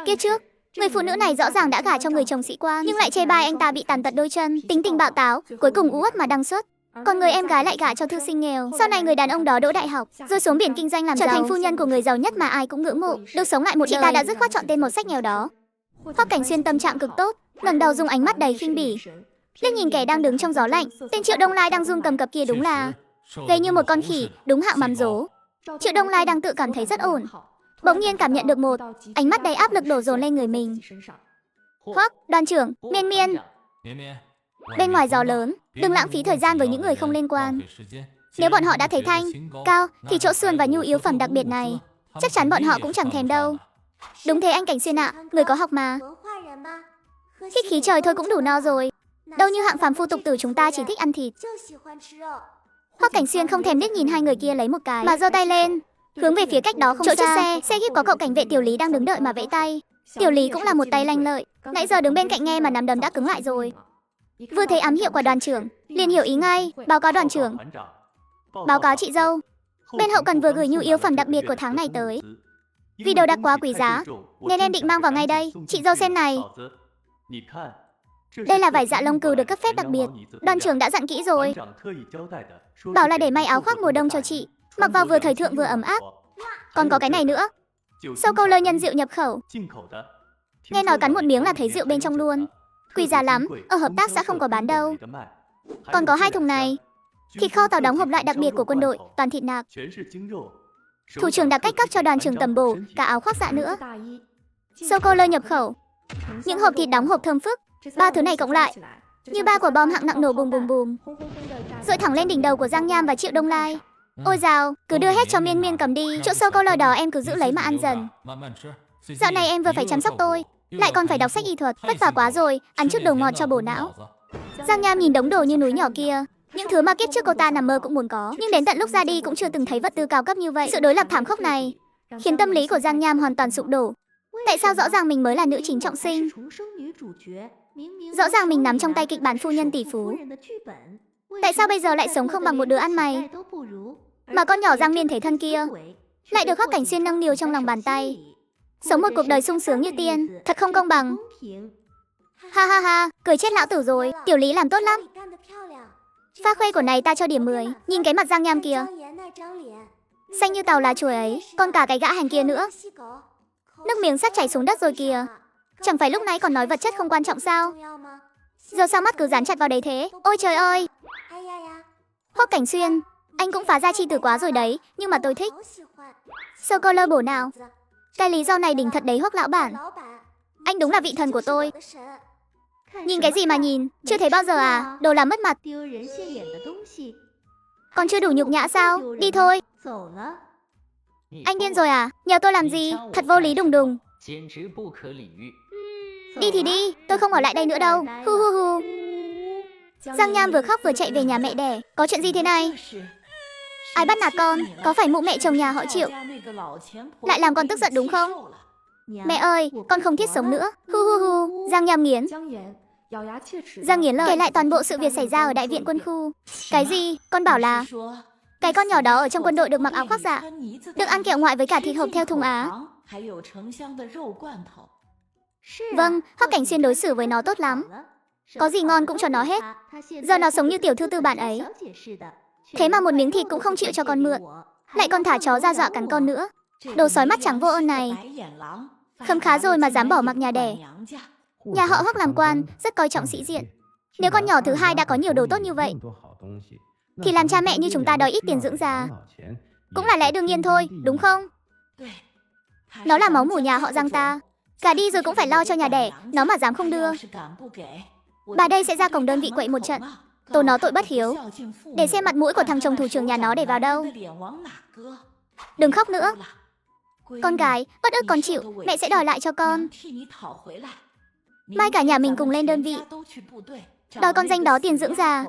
Kiếp trước, người phụ nữ này rõ ràng đã gả cho người chồng sĩ quan, nhưng lại chê bai anh ta bị tàn tật đôi chân, tính tình bạo táo, cuối cùng u uất mà đăng xuất. Còn người em gái lại gả cho thư sinh nghèo. Sau này người đàn ông đó đỗ đại học, rồi xuống biển kinh doanh làm giàu, trở thành phu nhân của người giàu nhất mà ai cũng ngưỡng mộ, được sống lại một đời. Chị ta đã dứt khoát chọn tên một sách nghèo đó. Hoắc Cảnh Xuyên tâm trạng cực tốt, ngẩng đầu dùng ánh mắt đầy khinh bỉ, liếc nhìn kẻ đang đứng trong gió lạnh. Tên Triệu Đông Lai đang run cầm cập kia đúng là gầy như một con khỉ, đúng hạng mắm dố. Triệu Đông Lai đang tự cảm thấy rất ổn, bỗng nhiên cảm nhận được một ánh mắt đầy áp lực đổ dồn lên người mình. Hoắc đoàn trưởng, Miên Miên. Bên ngoài gió lớn, đừng lãng phí thời gian với những người không liên quan. Nếu bọn họ đã thấy thanh, cao, thì chỗ sườn và nhu yếu phẩm đặc biệt này, chắc chắn bọn họ cũng chẳng thèm đâu. Đúng thế anh Cảnh Xuyên ạ, người có học mà. Hít khí trời thôi cũng đủ no rồi. Đâu như hạng phàm phu tục tử chúng ta chỉ thích ăn thịt. Hoắc Cảnh Xuyên không thèm liếc nhìn hai người kia lấy một cái, mà giơ tay lên, hướng về phía cách đó không xa. Chỗ chiếc xe jeep có cậu cảnh vệ Tiểu Lý đang đứng đợi mà vẫy tay. Tiểu Lý cũng là một tay lanh lợi, nãy giờ đứng bên cạnh nghe mà nắm đấm đã cứng lại rồi. Vừa thấy ám hiệu của đoàn trưởng, liền hiểu ý ngay. Báo cáo đoàn trưởng. Báo cáo chị dâu. Bên hậu cần vừa gửi nhu yếu phẩm đặc biệt của tháng này tới. Vì đồ đặc quá quý giá, nên em định mang vào ngay đây. Chị dâu xem này. Đây là vải dạ lông cừu được cấp phép đặc biệt. Đoàn trưởng đã dặn kỹ rồi. Bảo là để may áo khoác mùa đông cho chị, mặc vào vừa thời thượng vừa ấm áp. Còn có cái này nữa. Sâu câu lơ nhân rượu nhập khẩu. Nghe nói cắn một miếng là thấy rượu bên trong luôn. Quý giá lắm, ở hợp tác xã không có bán đâu. Còn có 2 thùng này. Thịt kho tàu đóng hộp loại đặc biệt của quân đội, toàn thịt nạc. Thủ trưởng đặt cách cấp cho đoàn trưởng tầm bổ, cả áo khoác dạ nữa. Sô cô lơ nhập khẩu. Những hộp thịt đóng hộp thơm phức. 3 thứ này cộng lại như 3 quả bom hạng nặng nổ bùm bùm bùm, dội thẳng lên đỉnh đầu của Giang Nham và Triệu Đông Lai. Ôi dào, cứ đưa hết cho Miên Miên cầm đi. Chỗ sô cô lơ đó em cứ giữ lấy mà ăn dần. Dạo này em vừa phải chăm sóc tôi, lại còn phải đọc sách y thuật, vất vả quá rồi. Ăn chút đồ ngọt cho bổ não. Giang Nham nhìn đống đồ như núi nhỏ kia, những thứ mà kiếp trước cô ta nằm mơ cũng muốn có, nhưng đến tận lúc ra đi cũng chưa từng thấy vật tư cao cấp như vậy. Sự đối lập thảm khốc này khiến tâm lý của Giang Nham hoàn toàn sụp đổ. Tại sao rõ ràng mình mới là nữ chính trọng sinh, rõ ràng mình nắm trong tay kịch bản phu nhân tỷ phú, tại sao bây giờ lại sống không bằng một đứa ăn mày? Mà con nhỏ Giang Miên thể thân kia lại được Hoắc Cảnh Xuyên nâng niu trong lòng bàn tay, sống một cuộc đời sung sướng như tiên, thật không công bằng. Ha ha ha, cười chết lão tử rồi. Tiểu Lý làm tốt lắm. Pha khuê của này ta cho điểm 10. Nhìn cái mặt Giang Nham kìa, xanh như tàu lá chuối ấy, còn cả cái gã hành kia nữa, nước miếng sắp chảy xuống đất rồi kìa. Chẳng phải lúc nãy còn nói vật chất không quan trọng sao? Giờ sao mắt cứ dán chặt vào đấy thế? Ôi trời ơi! Hoắc Cảnh Xuyên, anh cũng phá ra chi tử quá rồi đấy, nhưng mà tôi thích. Sơ cơ lơ bổ nào. Cái lý do này đỉnh thật đấy Hoắc lão bản. Anh đúng là vị thần của tôi. Nhìn cái gì mà nhìn, chưa thấy bao giờ à? Đồ làm mất mặt. Còn chưa đủ nhục nhã sao? Đi thôi. Anh điên rồi à? Nhờ tôi làm gì? Thật vô lý đùng đùng. Đi thì đi, tôi không ở lại đây nữa đâu. Hu hu hu. Giang Nham vừa khóc vừa chạy về nhà mẹ đẻ. Có chuyện gì thế này? Ai bắt nạt con? Có phải mụ mẹ chồng nhà họ Triệu lại làm con tức giận đúng không? Mẹ ơi, con không thiết sống nữa. Hu hu hu. Giang Nham nghiến. Giang nghiến lời kể lại toàn bộ sự việc xảy ra ở đại viện quân khu. Cái gì? Con bảo là cái con nhỏ đó ở trong quân đội được mặc áo khoác dạ, được ăn kẹo ngoại với cả thịt hộp theo thùng Á. Vâng, Hoắc Cảnh Xuyên đối xử với nó tốt lắm. Có gì ngon cũng cho nó hết. Giờ nó sống như tiểu thư tư bản ấy. Thế mà một miếng thịt cũng không chịu cho con mượn, lại còn thả chó ra dọa cắn con nữa. Đồ sói mắt trắng vô ơn này. Khấm khá rồi mà dám bỏ mặc nhà đẻ. Nhà họ Hoắc làm quan, rất coi trọng sĩ diện. Nếu con nhỏ thứ hai đã có nhiều đồ tốt như vậy, thì làm cha mẹ như chúng ta đòi ít tiền dưỡng già cũng là lẽ đương nhiên thôi, đúng không? Nó là máu mủ nhà họ Giang ta. Cả đi rồi cũng phải lo cho nhà đẻ, nó mà dám không đưa, bà đây sẽ ra cổng đơn vị quậy một trận, tố nó tội bất hiếu, để xem mặt mũi của thằng chồng thủ trưởng nhà nó để vào đâu. Đừng khóc nữa. Con gái, bất ức con chịu, mẹ sẽ đòi lại cho con. Mai cả nhà mình cùng lên đơn vị, đòi con danh đó tiền dưỡng già.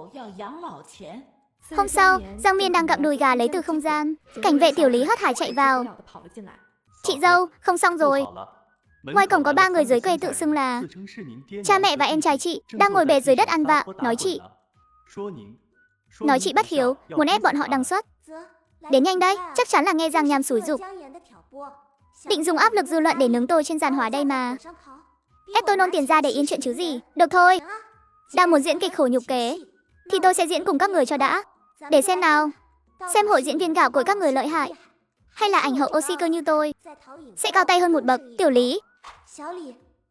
Hôm sau, Giang Miên đang gặm đùi gà lấy từ không gian. Cảnh vệ Tiểu Lý hớt hải chạy vào. Chị dâu, không xong rồi. Ngoài cổng có 3 người dưới quê tự xưng là cha mẹ và em trai chị, đang ngồi bệt dưới đất ăn vạ, nói chị bất hiếu, muốn ép bọn họ đăng xuất. Đến nhanh đấy, chắc chắn là nghe Giang Nham xúi giục. Định dùng áp lực dư luận để nướng tôi trên giàn hỏa đây mà. Ép tôi nôn tiền ra để yên chuyện chứ gì. Được thôi. Đang muốn diễn kịch khổ nhục kế thì tôi sẽ diễn cùng các người cho đã. Để xem nào. Xem hội diễn viên gạo cội các người lợi hại hay là ảnh hậu oxy cơ như tôi sẽ cao tay hơn một bậc. Tiểu Lý,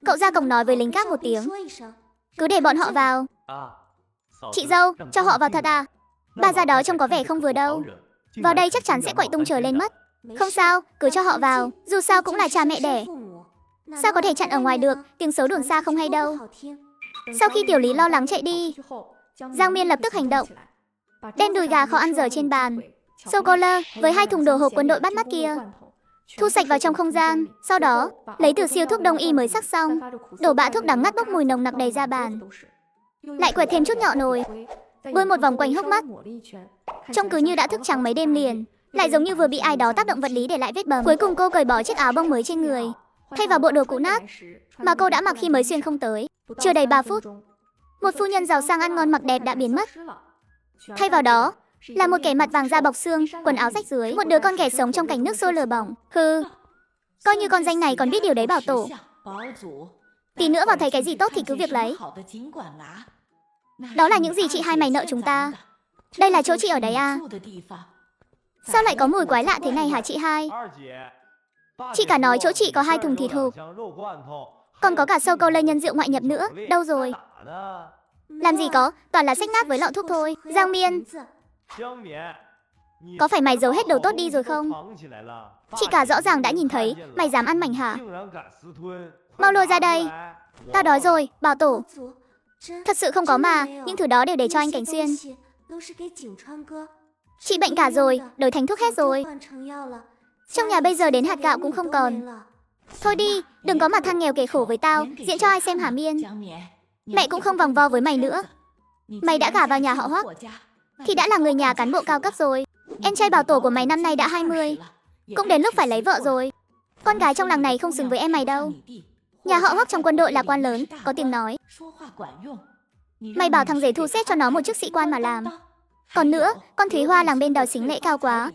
cậu ra cổng nói với lính gác một tiếng. Cứ để bọn họ vào. Chị dâu, cho họ vào thật à? Bà già đó trông có vẻ không vừa đâu. Vào đây chắc chắn sẽ quậy tung trời lên mất. Không sao, cứ cho họ vào. Dù sao cũng là cha mẹ đẻ. Sao có thể chặn ở ngoài được, tiếng xấu đồn xa không hay đâu. Sau khi Tiểu Lý lo lắng chạy đi, Giang Miên lập tức hành động. Đem đùi gà kho ăn dở trên bàn, sô-cô-la với 2 thùng đồ hộp quân đội bắt mắt kia thu sạch vào trong không gian. Sau đó lấy từ siêu thuốc đông y mới sắc xong, đổ bã thuốc đắng ngắt bốc mùi nồng nặc đầy ra bàn. Lại quẹt thêm chút nhọ nồi, bôi một vòng quanh hốc mắt. Trông cứ như đã thức trắng mấy đêm liền, lại giống như vừa bị ai đó tác động vật lý để lại vết bầm. Cuối cùng cô cởi bỏ chiếc áo bông mới trên người, thay vào bộ đồ cũ nát mà cô đã mặc khi mới xuyên không tới. Chưa đầy 3 phút, một phu nhân giàu sang ăn ngon mặc đẹp đã biến mất. Thay vào đó là một kẻ mặt vàng da bọc xương, quần áo rách rưới, một đứa con ghẻ sống trong cảnh nước sôi lửa bỏng. Hừ, coi như con danh này còn biết điều đấy bảo tổ. Tí nữa vào thấy cái gì tốt thì cứ việc lấy. Đó là những gì chị hai mày nợ chúng ta. Đây là chỗ chị ở đấy à? Sao lại có mùi quái lạ thế này hả chị hai? Chị cả nói chỗ chị có 2 thùng thịt hộp, còn có cả sô-cô-la nhân rượu ngoại nhập nữa. Đâu rồi? Làm gì có, toàn là xách nát với lọ thuốc thôi. Giang Miên, có phải mày giấu hết đồ tốt đi rồi không? Chị cả rõ ràng đã nhìn thấy, mày dám ăn mảnh hả? Mau lôi ra đây. Tao đói rồi, bảo tổ. Thật sự không có mà, những thứ đó đều để cho anh Cảnh Xuyên. Chị bệnh cả rồi, đổi thành thuốc hết rồi. Trong nhà bây giờ đến hạt gạo cũng không còn. Thôi đi, đừng có mà than nghèo kể khổ với tao, diễn cho ai xem hả Miên. Mẹ cũng không vòng vo với mày nữa. Mày đã gả vào nhà họ Hoắc thì đã là người nhà cán bộ cao cấp rồi. Em trai bảo tổ của mày năm nay đã 20, cũng đến lúc phải lấy vợ rồi. Con gái trong làng này không xứng với em mày đâu. Nhà họ Hoắc trong quân đội là quan lớn, có tiếng nói. Mày bảo thằng rể thu xếp cho nó một chức sĩ quan mà làm. Còn nữa, con Thúy Hoa làng bên đòi xính lễ cao quá.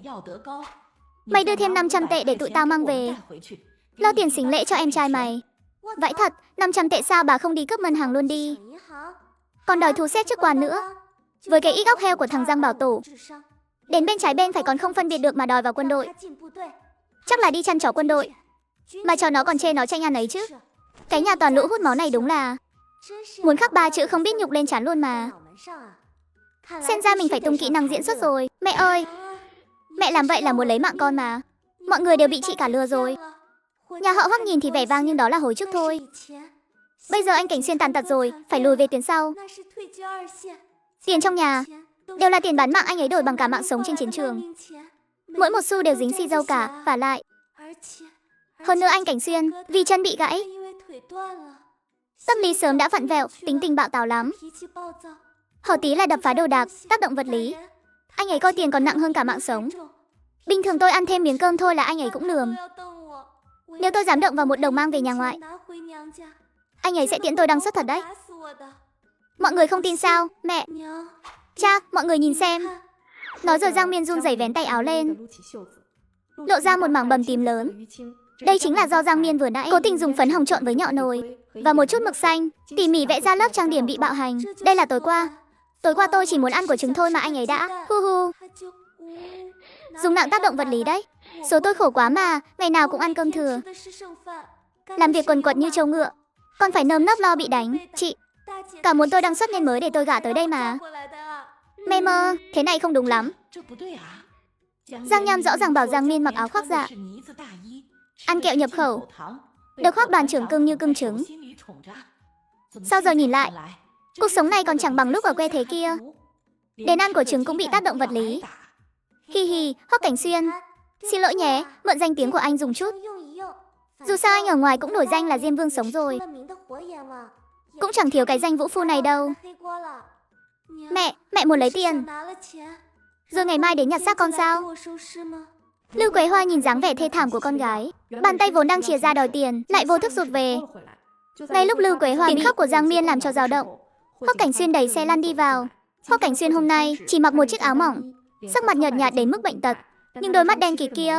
Mày đưa thêm 500 tệ để tụi tao mang về, lo tiền xính lễ cho em trai mày. Vãi thật, 500 tệ sao bà không đi cướp ngân hàng luôn đi. Còn đòi thu xếp chức quan nữa. Với cái ít óc heo của thằng Giang Bảo Tổ, đến bên trái bên phải còn không phân biệt được mà đòi vào quân đội. Chắc là đi chăn chó quân đội. Mà cho nó còn chê nó tranh ăn ấy chứ. Cái nhà toàn lũ hút máu này đúng là muốn khắc 3 chữ không biết nhục lên trán luôn mà. Xem ra mình phải tung kỹ năng diễn xuất rồi. Mẹ ơi, mẹ làm vậy là muốn lấy mạng con mà. Mọi người đều bị chị cả lừa rồi. Nhà họ Hoắc nhìn thì vẻ vang nhưng đó là hồi trước thôi. Bây giờ anh Cảnh Xuyên tàn tật rồi, phải lùi về tuyến sau. Tiền trong nhà đều là tiền bán mạng anh ấy đổi bằng cả mạng sống trên chiến trường. Mỗi một xu đều dính xi dâu cả, và lại hơn nữa anh Cảnh Xuyên vì chân bị gãy, tâm lý sớm đã vặn vẹo, tính tình bạo táo lắm. Hở tí là đập phá đồ đạc, tác động vật lý. Anh ấy coi tiền còn nặng hơn cả mạng sống. Bình thường tôi ăn thêm miếng cơm thôi là anh ấy cũng lườm. Nếu tôi dám động vào một đồng mang về nhà ngoại, anh ấy sẽ tiễn tôi đăng xuất thật đấy. Mọi người không tin sao? Mẹ, cha, mọi người nhìn xem. Nói rồi Giang Miên run rẩy vén tay áo lên, lộ ra một mảng bầm tím lớn. Đây chính là do Giang Miên vừa nãy cố tình dùng phấn hồng trộn với nhọ nồi và một chút mực xanh, tỉ mỉ vẽ ra lớp trang điểm bị bạo hành. Đây là tối qua tôi chỉ muốn ăn quả trứng thôi mà anh ấy đã hu hu dùng nặng tác động vật lý đấy. Số tôi khổ quá mà, ngày nào cũng ăn cơm thừa, làm việc quần quật như trâu ngựa, còn phải nơm nớp lo bị đánh. Chị cả muốn tôi đăng xuất nên mới để tôi gả tới đây mà. Mê mơ, thế này không đúng lắm. Giang Nham rõ ràng bảo Giang Miên mặc áo khoác dạ, ăn kẹo nhập khẩu, được khoác đoàn trưởng cưng như cưng trứng. Sao giờ nhìn lại, cuộc sống này còn chẳng bằng lúc ở quê thế kia. Đến ăn của trứng cũng bị tác động vật lý. Hi hi, Hoắc Cảnh Xuyên, xin lỗi nhé, mượn danh tiếng của anh dùng chút. Dù sao anh ở ngoài cũng nổi danh là Diêm Vương sống rồi, cũng chẳng thiếu cái danh vũ phu này đâu. Mẹ muốn lấy tiền, rồi ngày mai đến nhặt xác con sao? Lưu Quế Hoa nhìn dáng vẻ thê thảm của con gái, bàn tay vốn đang chìa ra đòi tiền lại vô thức rụt về. Ngay lúc Lưu Quế Hoa tiếng khóc của Giang Miên làm cho dao động, Hoắc Cảnh Xuyên đẩy xe lăn đi vào. Hoắc Cảnh Xuyên hôm nay chỉ mặc một chiếc áo mỏng, sắc mặt nhợt nhạt đến mức bệnh tật, nhưng đôi mắt đen kịt kia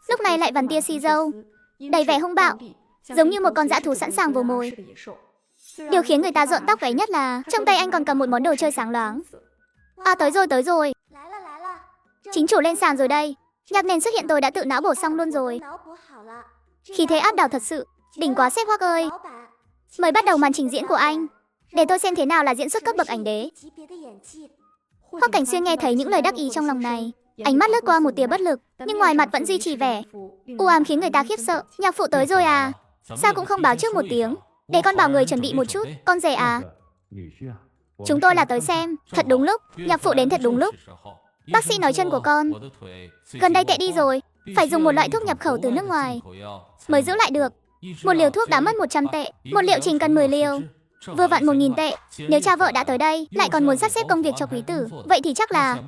lúc này lại vằn tia xì dâu. đầy vẻ hung bạo, giống như một con dã thú sẵn sàng vồ mồi. Điều khiến người ta rợn tóc gáy nhất là trong tay anh còn cầm một món đồ chơi sáng loáng. À, tới rồi. Chính chủ lên sàn rồi đây. Nhạc nền xuất hiện tôi đã tự não bổ xong luôn rồi. Khí thế áp đảo thật sự. Đỉnh quá sếp Hoắc ơi. Mời bắt đầu màn trình diễn của anh. Để tôi xem thế nào là diễn xuất cấp bậc ảnh đế. Hoắc Cảnh Xuyên nghe thấy những lời đắc ý trong lòng này, ánh mắt lướt qua một tia bất lực, nhưng ngoài mặt vẫn duy trì vẻ u ám khiến người ta khiếp sợ. Nhạc phụ tới rồi à? Sao cũng không báo trước một tiếng? Để con bảo người chuẩn bị một chút, con rể à? Chúng tôi là tới xem. Thật đúng lúc, nhạc phụ đến thật đúng lúc. Bác sĩ nói chân của con gần đây tệ đi rồi, phải dùng một loại thuốc nhập khẩu từ nước ngoài mới giữ lại được. Một liều thuốc đã mất 100 tệ, một liệu trình cần 10 liều, vừa vặn 1.000 tệ. Nếu cha vợ đã tới đây, lại còn muốn sắp xếp công việc cho quý tử, vậy thì chắc là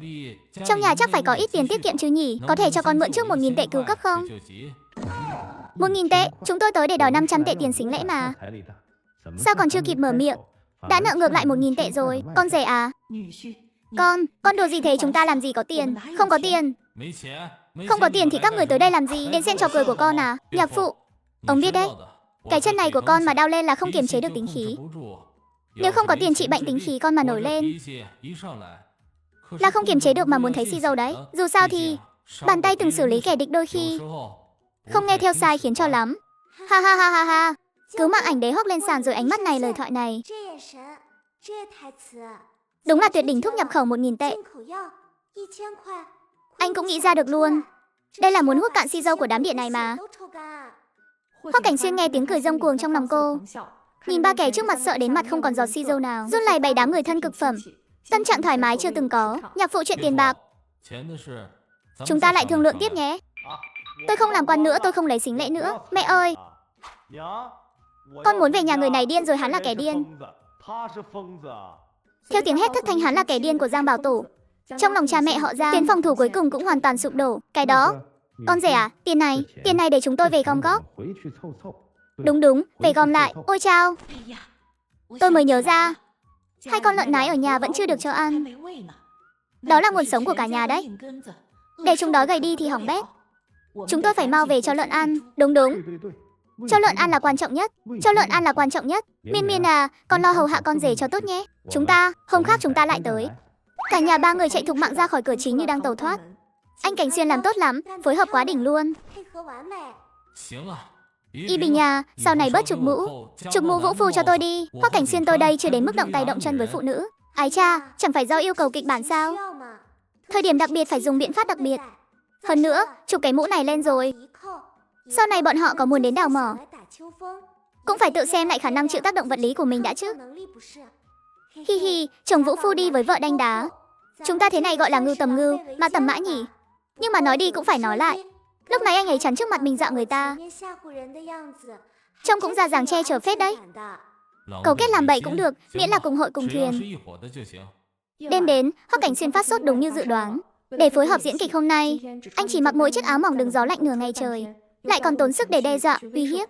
trong nhà chắc phải có ít tiền tiết kiệm chứ nhỉ? Có thể cho con mượn trước 1.000 tệ cứu cấp không? 1.000 tệ, chúng tôi tới để đòi 500 tệ tiền sính lễ mà. Sao còn chưa kịp mở miệng, đã nợ ngược lại 1.000 tệ rồi. Con rể à? Con đùa gì thế? Chúng ta làm gì có tiền? Không có tiền. Không có tiền thì các người tới đây làm gì? Đến xem trò cười của con à? Nhạc phụ, ông biết đấy, cái chân này của con mà đau lên là không kiềm chế được tính khí. Nếu không có tiền trị bệnh tính khí con mà nổi lên là không kiềm chế được mà muốn thấy xì dầu đấy. Dù sao thì bàn tay từng xử lý kẻ địch đôi khi không nghe theo sai khiến cho lắm. Ha ha ha ha ha. Cứu mạng ảnh đế Hoắc lên sàn rồi, ánh mắt này, lời thoại này. Đúng là tuyệt đỉnh, thuốc nhập khẩu 1.000 tệ. Anh cũng nghĩ ra được luôn. Đây là muốn hút cạn xì dầu của đám điện này mà. Hoắc Cảnh Xuyên nghe tiếng cười rông cuồng trong lòng cô, nhìn ba kẻ trước mặt sợ đến mặt không còn giọt xì dầu nào, run lẩy bẩy đám người thân cực phẩm. Tâm trạng thoải mái chưa từng có. Nhạc phụ, chuyện tiền bạc chúng ta lại thương lượng tiếp nhé. Tôi không làm quan nữa, tôi không lấy sính lễ nữa. Mẹ ơi, con muốn về nhà người này điên rồi, hắn là kẻ điên. Theo tiếng hét thất thanh, hắn là kẻ điên của Giang Bảo Tổ. Trong lòng cha mẹ họ Giang, tuyến phòng thủ cuối cùng cũng hoàn toàn sụp đổ. Cái đó, con rể à? Tiền này để chúng tôi về gom góp. Đúng, về gom lại. Ôi chao, tôi mới nhớ ra, 2 con lợn nái ở nhà vẫn chưa được cho ăn. Đó là nguồn sống của cả nhà đấy. Để chúng đói gầy đi thì hỏng bét. Chúng tôi phải mau về cho lợn ăn. Đúng, cho lợn ăn là quan trọng nhất. Miên à, con lo hầu hạ con rể cho tốt nhé. Hôm khác chúng ta lại tới. Cả nhà 3 người chạy thục mạng ra khỏi cửa chính như đang tàu thoát. Anh Cảnh Xuyên làm tốt lắm, phối hợp quá đỉnh luôn. Y Bình à, sau này bớt chụp mũ vũ phu cho tôi đi. Hoắc Cảnh Xuyên tôi đây chưa đến mức động tay động chân với phụ nữ. Ái cha, chẳng phải do yêu cầu kịch bản sao? Thời điểm đặc biệt phải dùng biện pháp đặc biệt. Hơn nữa, chụp cái mũ này lên rồi, sau này bọn họ có muốn đến đào mỏ cũng phải tự xem lại khả năng chịu tác động vật lý của mình đã chứ. Hi hi, chồng vũ phu đi với vợ đanh đá. Chúng ta thế này gọi là ngưu tầm ngưu, mà tầm mã nhỉ. Nhưng mà nói đi cũng phải nói lại, lúc này anh ấy chắn trước mặt mình dạo người ta, trông cũng ra dáng che chở phết đấy. Cấu kết làm bậy cũng được, miễn là cùng hội cùng thuyền. Đêm đến, Hoắc Cảnh Xuyên phát sốt đúng như dự đoán. Để phối hợp diễn kịch hôm nay, anh chỉ mặc mỗi chiếc áo mỏng đứng gió lạnh nửa ngày trời, lại còn tốn sức để đe dọa, uy hiếp.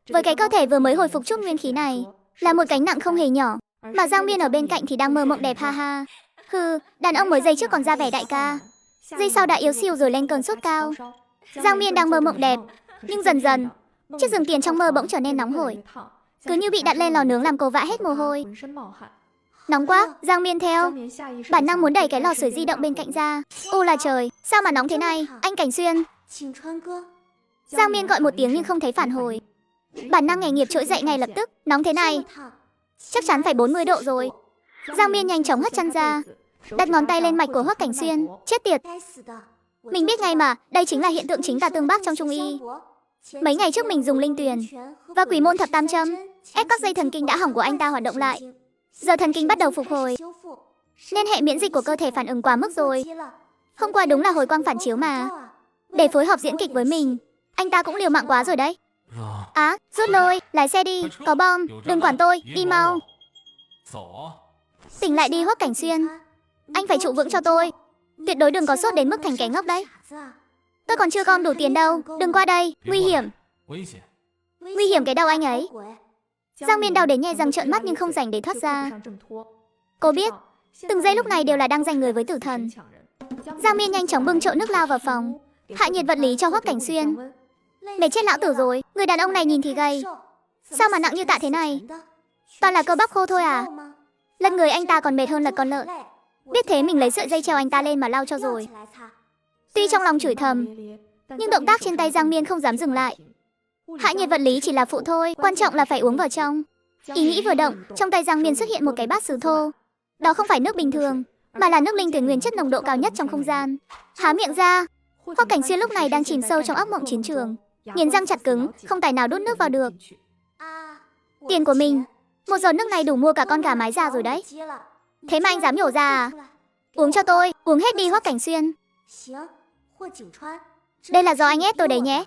Với cái cơ thể vừa mới hồi phục chút nguyên khí này, là một gánh nặng không hề nhỏ. Mà Giang Miên ở bên cạnh thì đang mơ mộng đẹp, ha ha. Hừ, đàn ông mới giây trước còn ra vẻ đại ca, giây sau đã yếu xìu rồi lên cơn sốt cao. Giang Miên đang mơ mộng đẹp, nhưng dần dần, chiếc giường tiền trong mơ bỗng trở nên nóng hổi, cứ như bị đặt lên lò nướng làm cô vã hết mồ hôi. Nóng quá, Giang Miên theo bản năng muốn đẩy cái lò sưởi di động bên cạnh ra. Ô là trời, sao mà nóng thế này? Anh Cảnh Xuyên. Giang Miên gọi một tiếng nhưng không thấy phản hồi. Bản năng nghề nghiệp trỗi dậy ngay lập tức. Nóng thế này, chắc chắn phải 40 độ rồi. Giang Miên nhanh chóng hất chăn ra, đặt ngón tay lên mạch của Hoắc Cảnh Xuyên. Chết tiệt, mình biết ngay mà, đây chính là hiện tượng chính tà tương bác trong Trung y. Mấy ngày trước mình dùng linh tuyền và quỷ môn thập tam châm ép các dây thần kinh đã hỏng của anh ta hoạt động lại. Giờ thần kinh bắt đầu phục hồi, nên hệ miễn dịch của cơ thể phản ứng quá mức rồi. Hôm qua đúng là hồi quang phản chiếu mà. Để phối hợp diễn kịch với mình, anh ta cũng liều mạng quá rồi đấy. Á, rút lôi, lái xe đi, có bom, đừng quản tôi, đi mau. Tỉnh lại đi Hoắc Cảnh Xuyên, anh phải trụ vững cho tôi. Tuyệt đối đừng có sốt đến mức thành kẻ ngốc đấy. Tôi còn chưa gom đủ tiền đâu, đừng qua đây, nguy hiểm. Nguy hiểm cái đầu anh ấy. Giang Miên đau đến nhe răng trợn mắt nhưng không rảnh để thoát ra. Cô biết, từng giây lúc này đều là đang giành người với tử thần. Giang Miên nhanh chóng bưng chậu nước lao vào phòng, hạ nhiệt vật lý cho Hoắc Cảnh Xuyên. Mệt chết lão tử rồi, người đàn ông này nhìn thì gầy. Sao mà nặng như tạ thế này? Toàn là cơ bắp khô thôi à? Lật người anh ta còn mệt hơn lật con lợn. Biết thế mình lấy sợi dây treo anh ta lên mà lau cho rồi. Tuy trong lòng chửi thầm, nhưng động tác trên tay Giang Miên không dám dừng lại. Hạ nhiệt vật lý chỉ là phụ thôi, quan trọng là phải uống vào trong. Ý nghĩ vừa động, trong tay Giang Miên xuất hiện một cái bát sứ thô. Đó không phải nước bình thường, mà là nước linh tuyển nguyên chất nồng độ cao nhất trong không gian. Há miệng ra, Hoắc Cảnh Xuyên lúc này đang chìm sâu trong ác mộng chiến trường, nghiến răng chặt cứng, không tài nào đút nước vào được. Tiền của mình, một giọt nước này đủ mua cả con gà mái già rồi đấy. Thế mà anh dám nhổ ra à? Uống cho tôi, uống hết đi Hoắc Cảnh Xuyên. Đây là do anh ép tôi đấy nhé.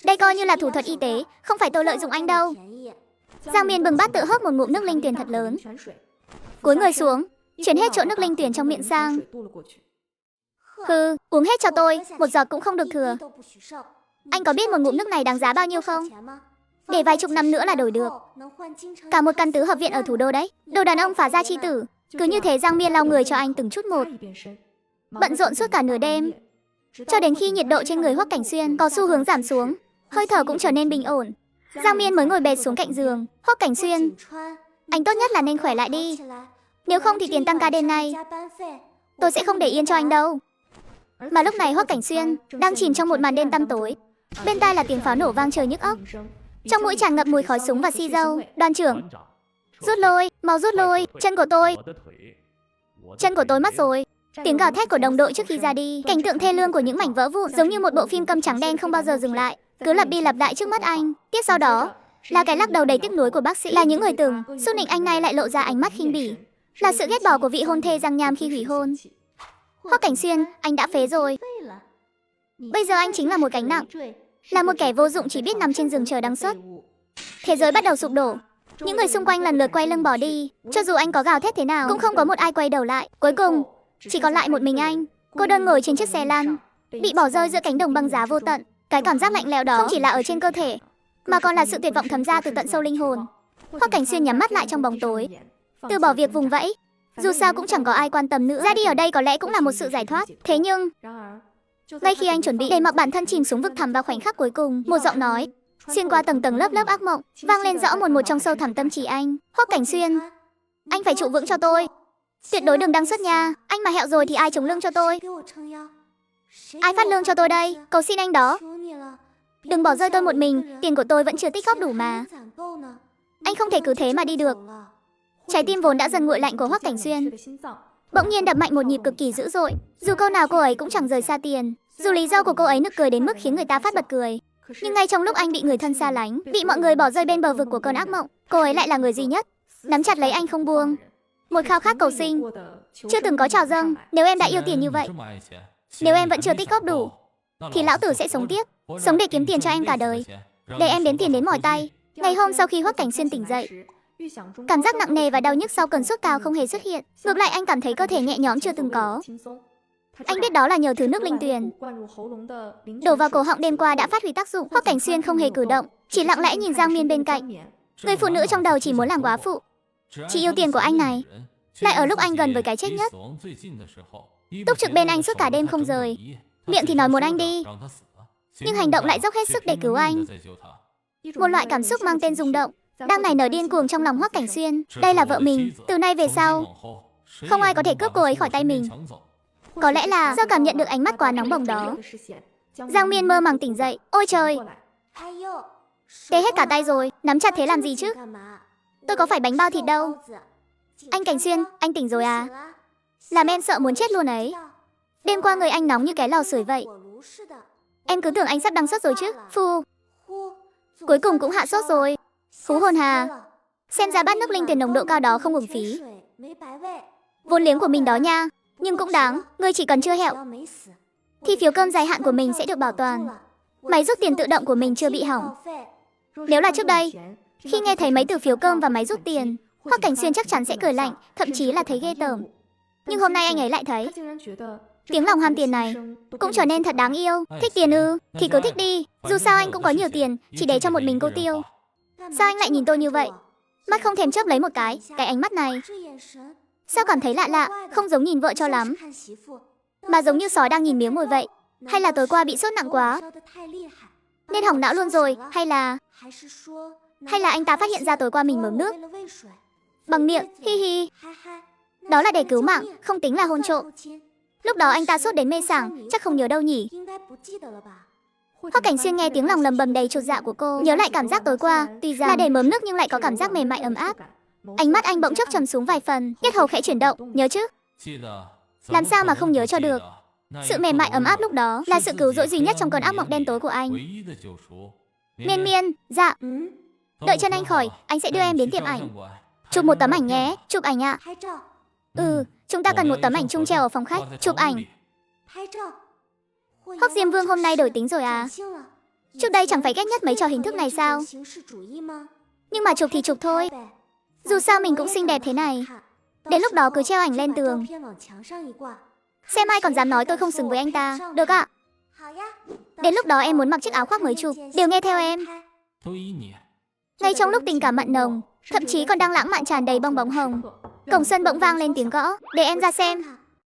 Đây coi như là thủ thuật y tế, không phải tôi lợi dụng anh đâu. Giang Miên bừng bát tự hớp một ngụm nước linh tuyển thật lớn. Cúi người xuống, chuyển hết chỗ nước linh tuyển trong miệng sang. Hừ, uống hết cho tôi, một giọt cũng không được thừa. Anh có biết một ngụm nước này đáng giá bao nhiêu không? Để vài chục năm nữa là đổi được cả một căn tứ hợp viện ở thủ đô đấy. Đồ đàn ông phá gia chi tử. Cứ như thế Giang Miên lau người cho anh từng chút một, bận rộn suốt cả nửa đêm, cho đến khi nhiệt độ trên người Hoắc Cảnh Xuyên có xu hướng giảm xuống, hơi thở cũng trở nên bình ổn, Giang Miên mới ngồi bệt xuống cạnh giường. Hoắc Cảnh Xuyên, anh tốt nhất là nên khỏe lại đi. Nếu không thì tiền tăng ca đêm nay tôi sẽ không để yên cho anh đâu. Mà lúc này Hoắc Cảnh Xuyên đang chìm trong một màn đêm tăm tối. Bên tai là tiếng pháo nổ vang trời nhức óc. Trong mũi tràn ngập mùi khói súng và xi dâu. Đoàn trưởng, rút lui, mau rút lui, chân của tôi. Chân của tôi mất rồi. Tiếng gào thét của đồng đội trước khi ra đi, cảnh tượng thê lương của những mảnh vỡ vụn giống như một bộ phim câm trắng đen không bao giờ dừng lại, cứ lặp đi lặp lại trước mắt anh. Tiếp sau đó là cái lắc đầu đầy tiếc nuối của bác sĩ, là những người từng xúc nịnh anh nay lại lộ ra ánh mắt khinh bỉ, là sự ghét bỏ của vị hôn thê Giang Nham khi hủy hôn. Hoắc Cảnh Xuyên, anh đã phế rồi. Bây giờ anh chính là một gánh nặng, là một kẻ vô dụng chỉ biết nằm trên giường chờ đăng xuất. Thế giới bắt đầu sụp đổ. Những người xung quanh lần lượt quay lưng bỏ đi. Cho dù anh có gào thét thế nào cũng không có một ai quay đầu lại. Cuối cùng chỉ còn lại một mình anh, cô đơn ngồi trên chiếc xe lăn, bị bỏ rơi giữa cánh đồng băng giá vô tận. Cái cảm giác lạnh lẽo đó không chỉ là ở trên cơ thể, mà còn là sự tuyệt vọng thấm ra từ tận sâu linh hồn. Hoắc Cảnh Xuyên nhắm mắt lại trong bóng tối, từ bỏ việc vùng vẫy. Dù sao cũng chẳng có ai quan tâm nữa. Ra đi ở đây có lẽ cũng là một sự giải thoát. Thế nhưng ngay khi anh chuẩn bị để mặc bản thân chìm xuống vực thẳm vào khoảnh khắc cuối cùng, một giọng nói xuyên qua tầng tầng lớp lớp ác mộng vang lên rõ một trong sâu thẳm tâm trí anh. Hoắc Cảnh Xuyên, anh phải trụ vững cho tôi, tuyệt đối đừng đăng xuất nha. Anh mà hẹo rồi thì ai chống lưng cho tôi? Ai phát lương cho tôi đây? Cầu xin anh đó, đừng bỏ rơi tôi một mình. Tiền của tôi vẫn chưa tích góp đủ mà. Anh không thể cứ thế mà đi được. Trái tim vốn đã dần nguội lạnh của Hoắc Cảnh Xuyên bỗng nhiên đập mạnh một nhịp cực kỳ dữ dội. Dù câu nào cô ấy cũng chẳng rời xa tiền, dù lý do của cô ấy nực cười đến mức khiến người ta phát bật cười, nhưng ngay trong lúc anh bị người thân xa lánh, bị mọi người bỏ rơi bên bờ vực của cơn ác mộng, cô ấy lại là người duy nhất nắm chặt lấy anh không buông. Một khao khát cầu sinh chưa từng có trào dâng. Nếu em đã yêu tiền như vậy, nếu em vẫn chưa tích góp đủ, thì lão tử sẽ sống tiếp, sống để kiếm tiền cho em cả đời, để em đếm tiền đến mỏi tay. Ngày hôm sau khi Hoắc Cảnh Xuyên tỉnh dậy, cảm giác nặng nề và đau nhức sau cơn sốt cao không hề xuất hiện. Ngược lại anh cảm thấy cơ thể nhẹ nhõm chưa từng có. Anh biết đó là nhờ thứ nước linh tuyền đổ vào cổ họng đêm qua đã phát huy tác dụng. Hoắc Cảnh Xuyên không hề cử động, chỉ lặng lẽ nhìn Giang Miên bên cạnh. Người phụ nữ trong đầu chỉ muốn làm góa phụ. Chị yêu tiền của anh này lại ở lúc anh gần với cái chết nhất, túc trực bên anh suốt cả đêm không rời. Miệng thì nói muốn anh đi, nhưng hành động lại dốc hết sức để cứu anh. Một loại cảm xúc mang tên rung động đang nảy nở điên cuồng trong lòng Hoắc Cảnh Xuyên. Đây là vợ mình, từ nay về sau không ai có thể cướp cô ấy khỏi tay mình. Có lẽ là do cảm nhận được ánh mắt quá nóng bỏng đó, Giang Miên mơ màng tỉnh dậy. Ôi trời, tê hết cả tay rồi, nắm chặt thế làm gì chứ? Tôi có phải bánh bao thịt đâu. Anh Cảnh Xuyên, anh tỉnh rồi à? Làm em sợ muốn chết luôn ấy. Đêm qua người anh nóng như cái lò sưởi vậy. Em cứ tưởng anh sắp đăng xuất rồi chứ. Phu, cuối cùng cũng hạ sốt rồi. Phú hồn hà, xem ra bát nước linh tuyền nồng độ cao đó không uổng phí. Vốn liếng của mình đó nha, nhưng cũng đáng. Ngươi chỉ cần chưa hẹo thì phiếu cơm dài hạn của mình sẽ được bảo toàn. Máy rút tiền tự động của mình chưa bị hỏng. Nếu là trước đây, khi nghe thấy mấy từ phiếu cơm và máy rút tiền, Hoắc Cảnh Xuyên chắc chắn sẽ cười lạnh, thậm chí là thấy ghê tởm. Nhưng hôm nay anh ấy lại thấy tiếng lòng ham tiền này cũng trở nên thật đáng yêu. Thích tiền ư? Thì cứ thích đi. Dù sao anh cũng có nhiều tiền, chỉ để cho một mình cô tiêu. Sao anh lại nhìn tôi như vậy? Mắt không thèm chớp lấy một cái ánh mắt này sao cảm thấy lạ lạ, không giống nhìn vợ cho lắm, mà giống như sói đang nhìn miếng mồi vậy. Hay là tối qua bị sốt nặng quá Nên hỏng não luôn rồi, hay là anh ta phát hiện ra tối qua mình mớm nước bằng miệng, hi hi. Đó là để cứu mạng, không tính là hôn trộm. Lúc đó anh ta sốt đến mê sảng, chắc không nhớ đâu nhỉ. Hoắc Cảnh Xuyên nghe tiếng lòng lầm bầm đầy chột dạ của cô, nhớ lại cảm giác tối qua, tuy ra là để mớm nước nhưng lại có cảm giác mềm mại ấm áp. Ánh mắt anh bỗng chốc trầm xuống vài phần, yết hầu khẽ chuyển động, nhớ chứ? Làm sao mà không nhớ cho được? Sự mềm mại ấm áp lúc đó là sự cứu rỗi duy nhất trong cơn ác mộng đen tối của anh. Miên Miên, dạ. Đợi chân anh khỏi, anh sẽ đưa em đến tiệm ảnh. Chụp một tấm ảnh nhé, chụp ảnh ạ. Chúng ta cần một tấm ảnh chung treo ở phòng khách, chụp ảnh. Hoắc Diêm Vương hôm nay đổi tính rồi à? Trước đây chẳng phải ghét nhất mấy trò hình thức này sao? Nhưng mà chụp thì chụp thôi. Dù sao mình cũng xinh đẹp thế này. Đến lúc đó cứ treo ảnh lên tường. Xem ai còn dám nói tôi không xứng với anh ta. Được ạ. Đến lúc đó em muốn mặc chiếc áo khoác mới chụp, đều nghe theo em. Ngay trong lúc tình cảm mặn nồng, thậm chí còn đang lãng mạn tràn đầy bong bóng hồng, cổng sân bỗng vang lên tiếng gõ. Để em ra xem.